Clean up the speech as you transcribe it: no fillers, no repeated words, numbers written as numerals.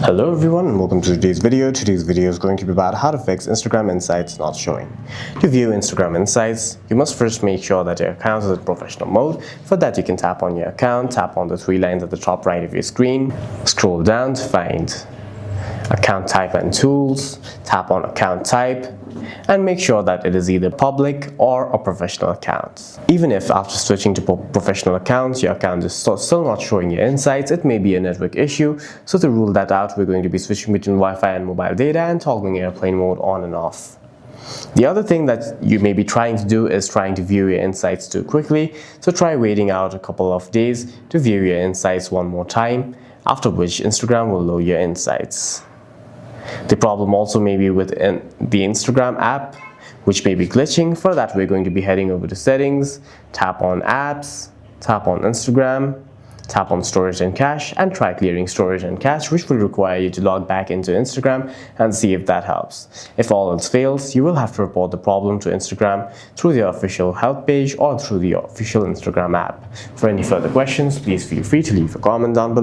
Hello everyone and welcome to today's video. Today's video is going to be about how to fix Instagram Insights not showing. To view Instagram Insights, you must first make sure that your account is in professional mode. For that, you can tap on your account, tap on the three lines at the top right of your screen, scroll down to find Account Type and Tools, tap on Account Type, and make sure that it is either public or a professional account. Even if after switching to professional accounts, your account is still not showing your insights, it may be a network issue. So to rule that out, we're going to be switching between Wi-Fi and mobile data and toggling airplane mode on and off. The other thing that you may be trying to do is trying to view your insights too quickly. So try waiting out a couple of days to view your insights one more time, after which Instagram will load your insights. The problem also may be within the Instagram app, which may be glitching. For that, we're going to be heading over to Settings, tap on Apps, tap on Instagram, tap on Storage and Cache, and try clearing storage and cache, which will require you to log back into Instagram and see if that helps. If all else fails, you will have to report the problem to Instagram through their official help page or through the official Instagram app. For any further questions, please feel free to leave a comment down below.